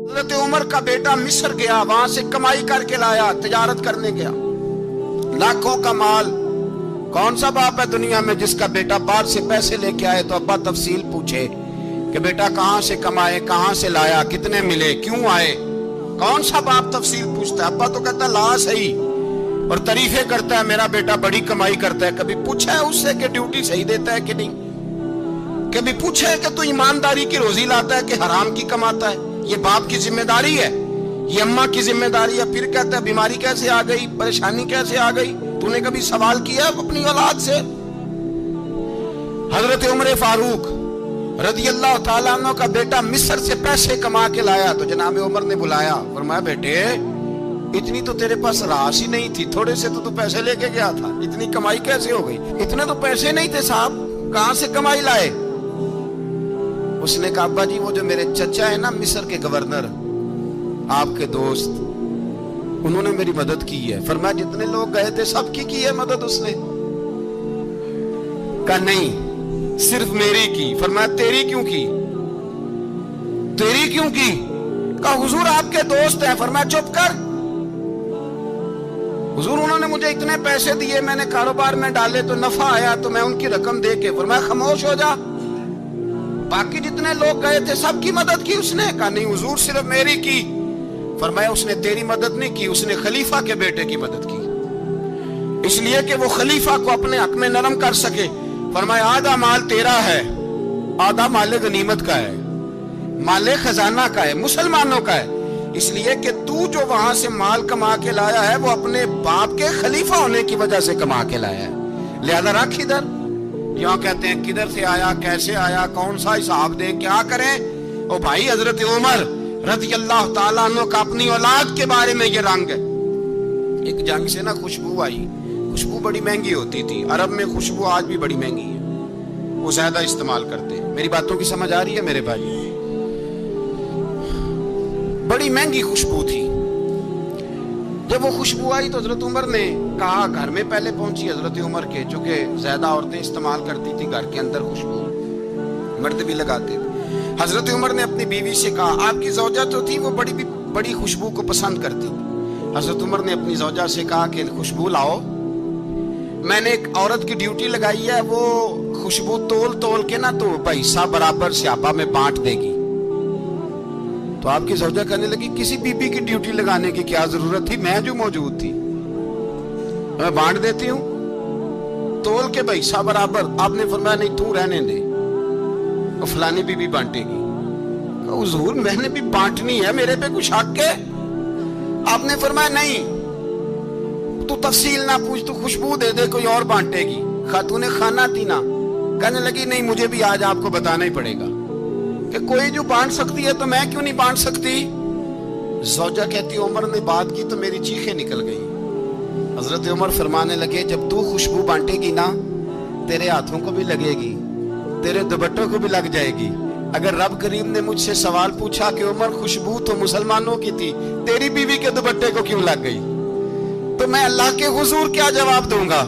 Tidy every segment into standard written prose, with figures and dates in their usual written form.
حضرت عمر کا بیٹا مصر گیا، وہاں سے کمائی کر کے لایا، تجارت کرنے گیا، لاکھوں کا مال۔ کون سا باپ ہے دنیا میں جس کا بیٹا باہر سے پیسے لے کے آئے تو ابا تفصیل پوچھے کہ بیٹا کہاں سے کمائے، کہاں سے لایا، کتنے ملے، کیوں آئے؟ کون سا باپ تفصیل پوچھتا ہے؟ ابا تو کہتا ہے لا صحیح، اور تعریفیں کرتا ہے میرا بیٹا بڑی کمائی کرتا ہے۔ کبھی پوچھا ہے اس سے کہ ڈیوٹی صحیح دیتا ہے کہ نہیں؟ کبھی پوچھا ہے کہ تو ایمانداری کی روزی لاتا ہے کہ حرام کی کماتا ہے؟ یہ باپ کی ذمہ داری ہے، یہ اماں کی ذمہ داری ہے۔ پھر کہتا ہے بیماری کیسے آ گئی، پریشانی کیسے آ گئی؟ تو نے کبھی سوال کیا اپنی اولاد سے؟ حضرت عمر فاروق رضی اللہ تعالیٰ عنہ کا بیٹا مصر سے پیسے کما کے لایا تو جناب عمر نے بلایا، فرمایا بیٹے اتنی تو تیرے پاس راس ہی نہیں تھی، تھوڑے سے تو پیسے لے کے گیا تھا، اتنی کمائی کیسے ہو گئی؟ اتنے تو پیسے نہیں تھے صاحب، کہاں سے کمائی لائے؟ اس نے کہا ابا جی وہ جو میرے چچا ہے نا مصر کے گورنر، آپ کے دوست، انہوں نے میری مدد کی ہے۔ فرمایا جتنے لوگ گئے تھے سب کی ہے مدد اس نے؟ کہا نہیں صرف میری کی۔ فرمایا تیری کیوں کی؟ تیری کیوں کی؟ کہا حضور آپ کے دوست ہیں۔ فرمایا چپ کر حضور انہوں نے مجھے اتنے پیسے دیے، میں نے کاروبار میں ڈالے تو نفع آیا تو میں ان کی رقم دے کے۔ فرمایا خاموش ہو جا، باقی جتنے لوگ گئے تھے سب کی مدد کی اس نے؟ کہا نہیں حضور صرف میری کی۔ فرمایا اس نے تیری مدد نہیں کی، اس نے خلیفہ کے بیٹے کی مدد کی، اس لیے کہ وہ خلیفہ کو اپنے حق میں نرم کر سکے۔ فرمایا آدھا مال تیرا ہے، آدھا مال غنیمت کا ہے، مال خزانہ کا ہے، مسلمانوں کا ہے، اس لیے کہ تو جو وہاں سے مال کما کے لایا ہے وہ اپنے باپ کے خلیفہ ہونے کی وجہ سے کما کے لایا ہے، لہذا رکھ ادھر۔ یہاں کہتے ہیں کدھر سے آیا، کیسے آیا، کون سا حساب دے، کیا کریں؟ او بھائی حضرت عمر رضی اللہ تعالیٰ عنہ کا اپنی اولاد کے بارے میں یہ رنگ ہے۔ ایک جنگ سے نا خوشبو آئی، خوشبو بڑی مہنگی ہوتی تھی، عرب میں خوشبو آج بھی بڑی مہنگی ہے، وہ زیادہ استعمال کرتے ہیں۔ میری باتوں کی سمجھ آ رہی ہے میرے بھائی؟ بڑی مہنگی خوشبو تھی۔ جب وہ خوشبو آئی تو حضرت عمر نے کہا، گھر میں پہلے پہنچی حضرت عمر کے، چونکہ زیادہ عورتیں استعمال کرتی تھی گھر کے اندر خوشبو، مرد بھی لگاتے تھے۔ حضرت عمر نے اپنی بیوی سے کہا، آپ کی زوجہ جو تھی وہ بڑی خوشبو کو پسند کرتی تھی۔ حضرت عمر نے اپنی زوجہ سے کہا کہ خوشبو لاؤ، میں نے ایک عورت کی ڈیوٹی لگائی ہے، وہ خوشبو تول کے نا تو پیسہ برابر سیابہ میں بانٹ دے گی۔ تو آپ کی زوجہ کہنے لگی کسی بی بی کی ڈیوٹی لگانے کی کیا ضرورت تھی، میں جو موجود تھی میں بانٹ دیتی ہوں تول کے پیسہ برابر۔ آپ نے فرمایا نہیں تو رہنے دے، اور فلانی بی بی بانٹے گی۔ کہا حضور میں نے بھی بانٹنی ہے، میرے پہ کچھ حق ہے؟ آپ نے فرمایا نہیں تو تفصیل نہ پوچھ، تو خوشبو دے دے، کوئی اور بانٹے گی۔ خاتون خانہ تھی نا، کہنے لگی نہیں مجھے بھی آج آپ کو بتانا ہی پڑے گا کہ کوئی جو بانٹ سکتی ہے تو میں کیوں نہیں بانٹ سکتی؟ زوجہ کہتی عمر نے بات کی تو میری چیخیں نکل گئی۔ حضرت عمر فرمانے لگے جب تو خوشبو بانٹے گی نا تیرے ہاتھوں کو بھی لگے گی، تیرے دوپٹوں کو بھی لگ جائے گی۔ اگر رب کریم نے مجھ سے سوال پوچھا کہ عمر خوشبو تو مسلمانوں کی تھی، تیری بیوی کے دوپٹے کو کیوں لگ گئی، تو میں اللہ کے حضور کیا جواب دوں گا؟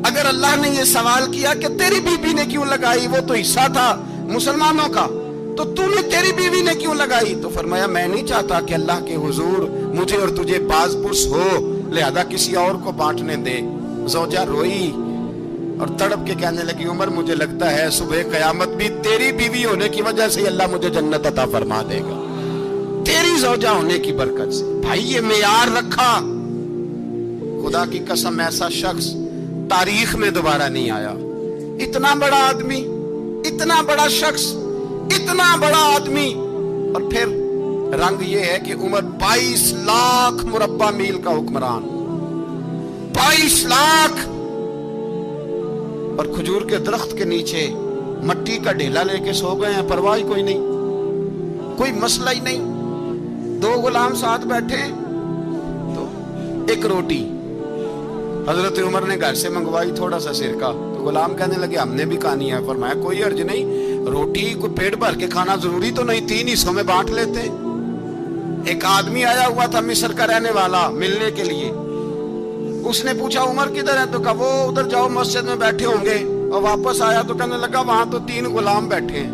اگر اللہ نے یہ سوال کیا کہ تیری بیوی نے کیوں لگائی، وہ تو حصہ تھا مسلمانوں کا، تو نے تیری بیوی نے کیوں لگائی؟ تو فرمایا میں نہیں چاہتا کہ اللہ کے حضور مجھے اور تجھے باز پرس ہو، لہذا کسی اور کو بانٹنے دے۔ زوجہ روئی اور تڑپ کے کہنے لگی عمر مجھے لگتا ہے صبح قیامت بھی تیری بیوی ہونے کی وجہ سے اللہ مجھے جنت عطا فرما دے گا، تیری زوجہ ہونے کی برکت سے۔ بھائی یہ معیار رکھا، خدا کی قسم ایسا شخص تاریخ میں دوبارہ نہیں آیا۔ اتنا بڑا آدمی، اتنا بڑا شخص، اتنا بڑا آدمی، اور پھر رنگ یہ ہے کہ عمر 22 لاکھ مربع میل کا حکمران، 22 لاکھ، اور کھجور کے درخت کے نیچے مٹی کا ڈھیلا لے کے سو گئے ہیں، پرواہ کوئی نہیں، کوئی مسئلہ ہی نہیں۔ 2 غلام ساتھ بیٹھے تو ایک روٹی حضرت عمر نے گھر سے منگوائی، تھوڑا سا سرکہ، تو غلام کہنے لگے ہم نے بھی کھانی ہے۔ فرمایا کوئی حرج نہیں، روٹی کو پیٹ بھر کے کھانا ضروری تو نہیں، 3 حصوں میں بانٹ لیتے۔ ایک آدمی آیا ہوا تھا مصر کا رہنے والا ملنے کے لیے، اس نے پوچھا عمر کدھر ہے، تو کہا وہ ادھر جاؤ مسجد میں بیٹھے ہوں گے، اور واپس آیا تو کہنے لگا وہاں تو 3 غلام بیٹھے ہیں۔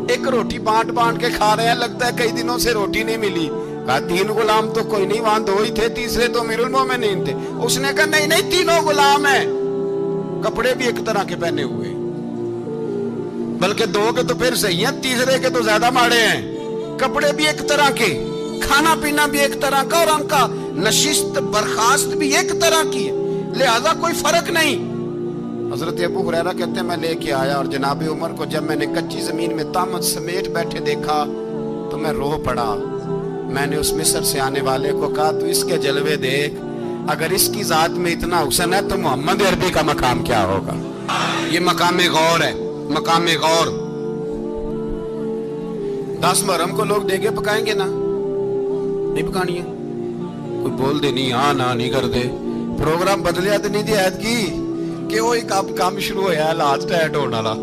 ایک روٹی بانٹ بانٹ کے کھا رہے ہیں, لگتا ہے کئی دنوں سے روٹی نہیں ملی. کہا 3 غلام تو کوئی نہیں, وہاں 2 ہی تھے, تیسرے تو امیر المومنین تھے. اس نے کہا نہیں نہیں, 3 غلام ہیں, کپڑے بھی ایک طرح کے پہنے ہوئے, بلکہ 2 کے تو پھر صحیح ہیں, تیسرے کے تو زیادہ ماڑے ہیں. کپڑے بھی ایک طرح کے, کھانا پینا بھی ایک طرح کا, اور ان کا نشست برخاست بھی ایک طرح کی ہے, لہذا کوئی فرق نہیں. حضرت ابو ہریرہ کہتے ہیں میں لے کے آیا, اور جناب عمر کو جب میں نے کچی زمین میں تامت سمیٹ بیٹھے دیکھا تو میں رو پڑا. میں نے اس مصر سے آنے والے کو کہا تو اس کے جلوے دیکھ, اگر اس کی ذات میں اتنا حسن ہے تو محمد عربی کا مقام کیا ہوگا. یہ مقام غور ہے, مقام غور. 10 محرم کو لوگ دیگے پکائیں گے نا, نہیں پکانی ہے, کوئی بول دے نہیں, ہاں نہ نہیں کر دے, پروگرام بدلیا تو نہیں دی عید کی کہ وہ ایک کام شروع ہوا ہے لاسٹ ایڈ ہونے والا.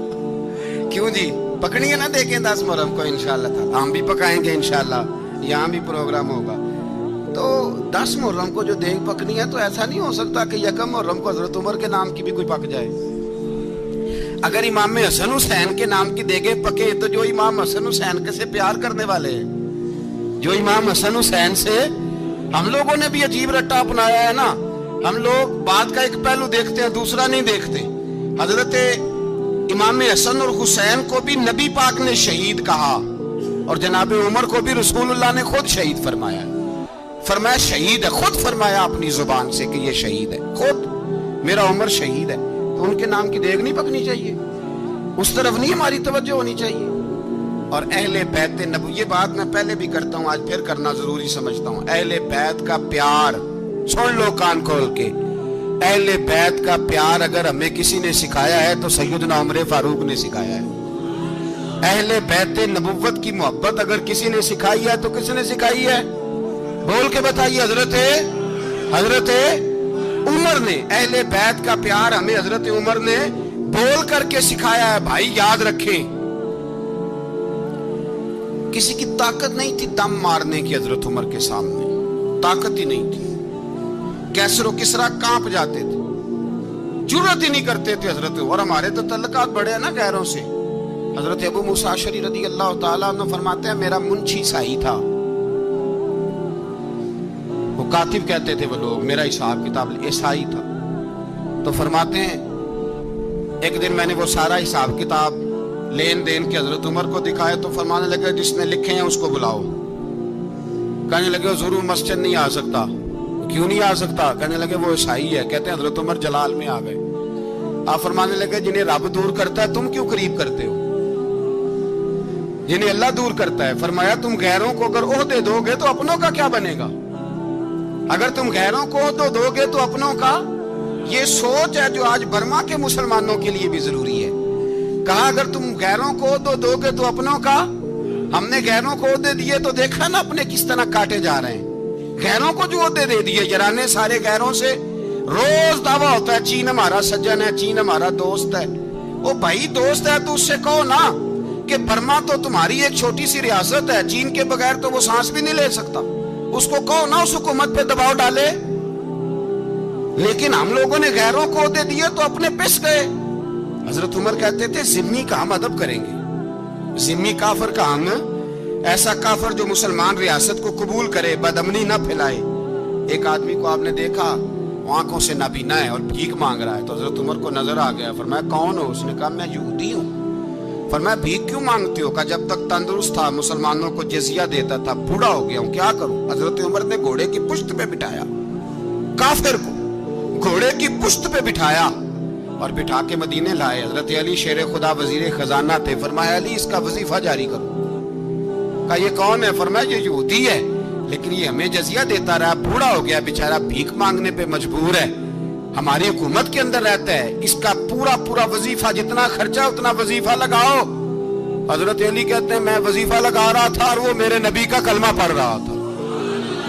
کیوں جی, پکڑی ہے نا دیکھیں 10 محرم کو انشاءاللہ تعالی, ہم بھی پکائیں گے انشاءاللہ, یہاں بھی پروگرام ہوگا. تو 10 محرم کو جو دیگ پکنی ہے تو ایسا نہیں ہو سکتا کہ 1 محرم کو حضرت عمر کے نام کی بھی کوئی پک جائے. اگر امام حسن حسین کے نام کی دیگیں پکے تو جو امام حسن حسین کے سے پیار کرنے والے ہیں, جو امام حسن حسین سے, ہم لوگوں نے بھی عجیب رٹا اپنایا ہے نا, ہم لوگ بات کا ایک پہلو دیکھتے ہیں دوسرا نہیں دیکھتے. حضرت امام حسن اور حسین کو بھی نبی پاک نے شہید کہا, اور جناب عمر کو بھی رسول اللہ نے خود شہید فرمایا. فرمایا شہید ہے, خود فرمایا اپنی زبان سے کہ یہ شہید ہے, خود میرا عمر شہید ہے. تو ان کے نام کی دیگ نہیں پکنی چاہیے, اس طرف نہیں ہماری توجہ ہونی چاہیے. اور اہل بیت نبوی, یہ بات میں پہلے بھی کرتا ہوں, آج پھر کرنا ضروری سمجھتا ہوں. اہل بیت کا پیار, سن لو کان کھول کے, اہل بیت کا پیار اگر ہمیں کسی نے سکھایا ہے تو سیدنا عمر فاروق نے سکھایا ہے. اہل بیت نبوت کی محبت اگر کسی نے سکھائی ہے تو کس نے سکھائی ہے, بول کے بتائیے. حضرت عمر نے. اہل بیت کا پیار ہمیں حضرت عمر نے بول کر کے سکھایا ہے. بھائی یاد رکھیں, کسی کی طاقت نہیں تھی دم مارنے کی حضرت عمر کے سامنے, طاقت ہی نہیں تھی. کیسر و کسرا کانپ جاتے تھے, جرأت ہی نہیں کرتے تھے حضرت. اور ہمارے تو تعلقات بڑے ہیں نا غیروں سے. حضرت ابو موسیٰ اشعری رضی اللہ تعالیٰ عنہ فرماتے ہیں میرا منشی عیسائی تھا, وہ کاتب کہتے تھے وہ لوگ, میرا حساب کتاب عیسائی تھا. تو فرماتے ہیں ایک دن میں نے وہ سارا حساب کتاب لین دین کے حضرت عمر کو دکھائے تو فرمانے لگے جس نے لکھے ہیں اس کو بلاؤ. کہنے لگے ضرور مسجد نہیں آ سکتا. کیوں نہیں آ سکتا؟ کہنے لگے وہ عیسائی ہے. کہتے ہیں حضرت عمر جلال میں آ گئے. آپ فرمانے لگے جنہیں رب دور کرتا ہے تم کیوں قریب کرتے ہو, جنہیں اللہ دور کرتا ہے. فرمایا تم غیروں کو اگر عہدے دو گے تو اپنوں کا کیا بنے گا, اگر تم غیروں کو عہدے دو گے تو اپنوں کا. یہ سوچ ہے جو آج برما کے مسلمانوں کے لیے بھی ضروری ہے. کہا اگر تم غیروں کو عہدے دو گے تو اپنوں کا. ہم نے غیروں کو عہدے دیے تو دیکھا نا اپنے کس طرح کاٹے جا رہے ہیں. غیروں کو جو عہدے دے دیے, یرانے سارے غیروں سے روز دعویٰ ہوتا ہے چین ہمارا سجن ہے, چین ہمارا دوست ہے. وہ بھائی دوست ہے تو اس سے کہو نا کہ برما تو تمہاری ایک چھوٹی سی ریاست ہے, چین کے بغیر تو وہ سانس بھی نہیں لے سکتا. اس کو کہو نا اس حکومت پہ دباؤ ڈالے. لیکن ہم لوگوں نے غیروں کو عہدے دیے تو اپنے پس گئے. حضرت عمر کہتے تھے ذمی کا ہم ادب کریں گے, ذمی کافر کا ہم, ایسا کافر جو مسلمان ریاست کو قبول کرے, بدامنی نہ پھیلائے. ایک آدمی کو آپ نے دیکھا آنکھوں سے نابینا ہے اور بھیک مانگ رہا ہے, تو حضرت عمر کو نظر آ گیا. فرمایا کون ہو؟ اس نے کہا میں یہودی ہوں. فرمایا بھیک کیوں مانگتے ہو؟ کہا جب تک تندرست تھا مسلمانوں کو جزیہ دیتا تھا, بوڑھا ہو گیا ہوں کیا کروں. حضرت عمر نے گھوڑے کی پشت پہ بٹھایا, کافر کو گھوڑے کی پشت پہ بٹھایا اور بٹھا کے مدینے لائے. حضرت علی شیر خدا وزیر خزانہ تھے. فرمایا علی اس کا وظیفہ جاری کرو. کہا یہ کون ہے؟ فرمایا یہ یہودی ہے لیکن یہ ہمیں جزیہ دیتا رہا, بوڑھا ہو گیا بیچارہ, بھیک مانگنے پہ مجبور ہے, ہماری حکومت کے اندر رہتا ہے, اس کا پورا وظیفہ جتنا خرچہ اتنا وظیفہ لگاؤ. حضرت علی کہتے ہیں میں وظیفہ لگا رہا تھا اور وہ میرے نبی کا کلمہ پڑھ رہا تھا,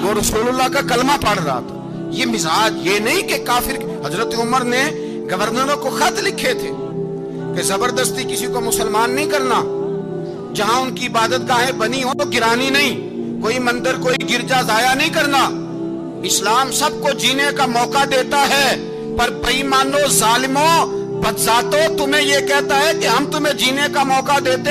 وہ رسول اللہ کا کلمہ پڑھ رہا تھا. یہ مزاج, یہ نہیں کہ کافر. حضرت عمر نے گورنروں کو خط لکھے تھے کہ زبردستی کسی کو مسلمان نہیں کرنا, جہاں ان کی عبادت گاہیں بنی ہو تو گرانی نہیں, کوئی مندر کوئی گرجا ضائع نہیں کرنا. اسلام سب کو جینے کا موقع دیتا ہے, پر بے ایمانو ظالموں بدذاتو تمہیں یہ کہتا ہے کہ ہم تمہیں جینے کا موقع دیتے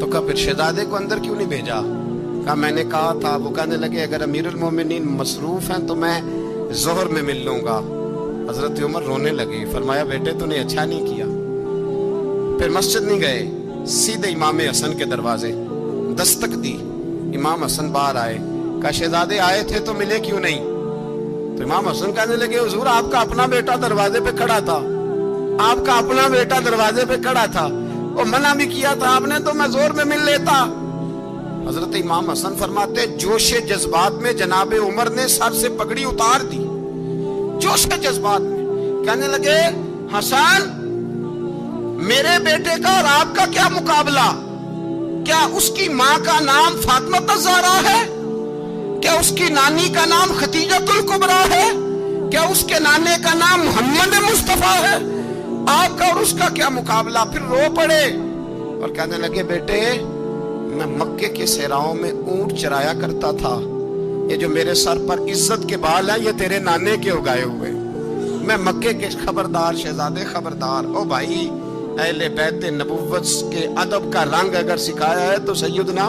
تو کہا پھر شہزادے کو اندر کیوں نہیں بھیجا؟ کہا میں نے کہا تھا۔ وہ کہنے لگے اگر امیر المومنین مصروف ہیں تو میں ظہر میں مل لوں گا۔ حضرت عمر رونے لگے، فرمایا بیٹے تو نے اچھا نہیں کیا۔ پھر مسجد نہیں گئے، سیدھے امام حسن کے دروازے دستک دی۔ امام حسن باہر آئے، کہا شہزادے آئے تھے تو ملے کیوں نہیں؟ تو امام حسن کہنے لگے حضور آپ کا اپنا بیٹا دروازے پہ کھڑا تھا، آپ کا اپنا بیٹا دروازے پہ کھڑا تھا، وہ منع بھی کیا تھا آپ نے تو میں زور میں مل لیتا۔ حضرت امام حسن فرماتے جوش جذبات میں جناب عمر نے سر سے پگڑی اتار دی، جوش جذبات میں کہنے لگے حسن میرے بیٹے کا اور آپ کا کیا مقابلہ؟ کیا اس کی ماں کا نام فاطمہ الزہرا ہے؟ کیا اس کی نانی کا نام خدیجۃ الکبریٰ ہے؟ کیا اس کے نانے کا نام محمد مصطفیٰ ہے؟ آپ کا اور اس کا کیا مقابلہ؟ پھر رو پڑے اور کہنے لگے بیٹے میں مکے کے صحراؤں میں اونٹ چرایا کرتا تھا، یہ جو میرے سر پر عزت کے بال ہیں یہ تیرے نانے کے اگائے ہوئے، میں مکے کے خبردار شہزادے خبردار۔ او بھائی اہل بیت نبوت کے ادب کا رنگ اگر سکھایا ہے تو سیدنا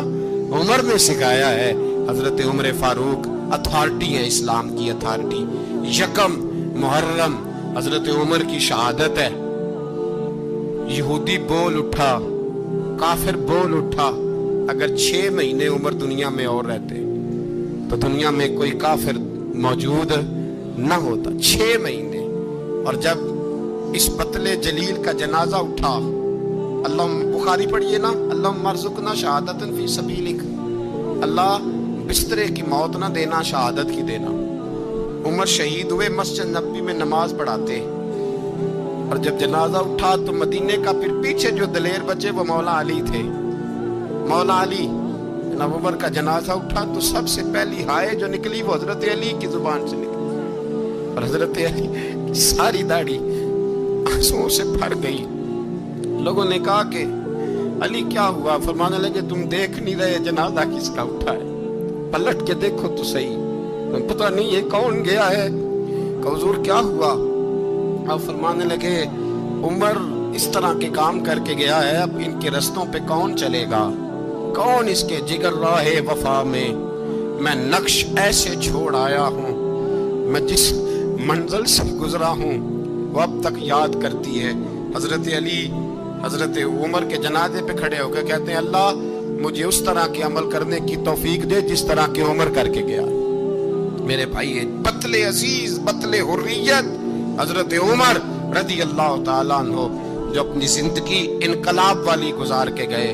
عمر نے سکھایا ہے۔ حضرت عمر فاروق اتھارٹی ہے، اسلام کی اتھارٹی۔ یکم محرم حضرت عمر کی شہادت ہے۔ یہودی بول اٹھا، کافر بول اٹھا، اگر 6 مہینے عمر دنیا میں اور رہتے تو دنیا میں کوئی کافر موجود نہ ہوتا۔ 6 مہینے۔ اور جب اس پتلے جلیل کا جنازہ اٹھا، اللہ بخاری پڑھیے نا، اللہم ارزقنا شہادت فی سبیلک، اللہ بسترے کی موت نہ دینا، شہادت کی دینا۔ عمر شہید ہوئے، مسجد نبوی میں نماز پڑھاتے، اور جب جنازہ اٹھا تو مدینے کا پھر پیچھے جو دلیر بچے وہ مولا علی تھے۔ مولا علی جناب عمر کا جنازہ اٹھا تو سب سے پہلی ہائے جو نکلی وہ حضرت علی کی زبان سے نکلی، اور حضرت علی کی ساری داڑھی آنسوؤں سے بھر گئی۔ لوگوں نے کہا کہ علی کیا ہوا؟ فرمانے لگے تم دیکھ نہیں رہے جنازہ کس کا اٹھا ہے؟ پلٹ کے دیکھو تو صحیح، پتہ نہیں یہ کون گیا ہے۔ کہ حضور کیا ہوا؟ اور فرمانے لگے عمر اس طرح کے کام کر کے گیا ہے، اب ان کے رستوں پہ کون چلے گا؟ کون اس کے جگر راہ وفا میں نقش ایسے چھوڑ آیا ہوں، میں جس منزل سے گزرا ہوں وہ اب تک یاد کرتی ہے۔ حضرت علی حضرت عمر کے جنازے پہ کھڑے ہو کے کہتے ہیں اللہ مجھے اس طرح کے عمل کرنے کی توفیق دے جس طرح کے عمر کر کے گیا۔ میرے بھائی بطل عزیز، بطل حریت حضرت عمر رضی اللہ تعالیٰ عنہ جو اپنی زندگی انقلاب والی گزار کے گئے۔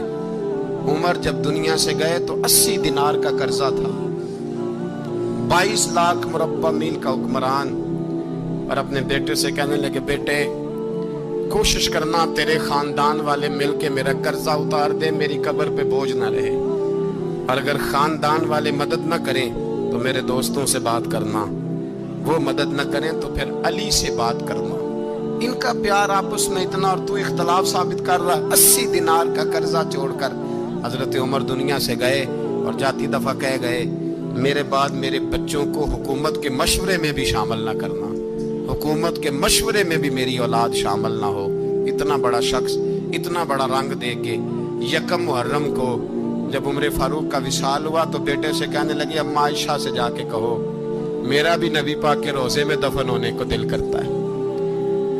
عمر جب دنیا سے گئے تو 80 دینار کا قرضہ تھا، 22 لاکھ مربع میل کا حکمران، اور اپنے بیٹے سے کہنے لگے بیٹے کوشش کرنا تیرے خاندان والے مل کے میرا قرضہ اتار دے، میری قبر پہ بوجھ نہ رہے، اور اگر خاندان والے مدد نہ کریں تو میرے دوستوں سے بات کرنا، وہ مدد نہ کریں تو پھر علی سے بات کرنا۔ ان کا پیار آپس میں اتنا، اور تو اختلاف ثابت کر رہا۔ 80 دینار کا قرضہ چھوڑ کر حضرت عمر دنیا سے گئے، اور جاتی دفعہ کہہ گئے میرے بعد میرے بچوں کو حکومت کے مشورے میں بھی شامل نہ کرنا، حکومت کے مشورے میں بھی میری اولاد شامل نہ ہو۔ اتنا بڑا شخص اتنا بڑا رنگ دے کے یکم محرم کو جب عمر فاروق کا وصال ہوا تو بیٹے سے کہنے لگے اما عائشہ سے جا کے کہو میرا بھی نبی پاک کے روضے میں دفن ہونے کو دل کرتا ہے۔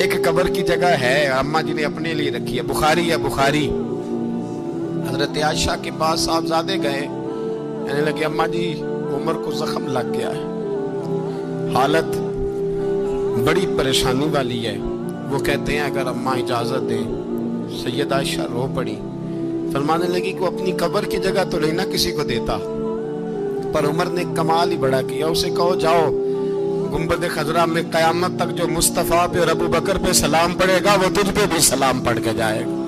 ایک قبر کی جگہ ہے اماں جی نے اپنے لیے رکھی ہے، بخاری ہے بخاری۔ حضرت عائشہ کے پاس صاحبزادے گئے، کہنے لگے اماں جی عمر کو زخم لگ گیا ہے، حالت بڑی پریشانی والی ہے۔ وہ کہتے ہیں اگر اماں اجازت دیں۔ سید عائشہ رو پڑی، فرمانے لگی کو اپنی قبر کی جگہ تو نہیں نہ کسی کو دیتا، پر عمر نے کمال ہی بڑا کیا، اسے کہو جاؤ گنبد خضرا میں قیامت تک جو مصطفیٰ پہ اور ابو بکر پہ سلام پڑے گا وہ تجھ پہ بھی سلام پڑھ کے جائے گا۔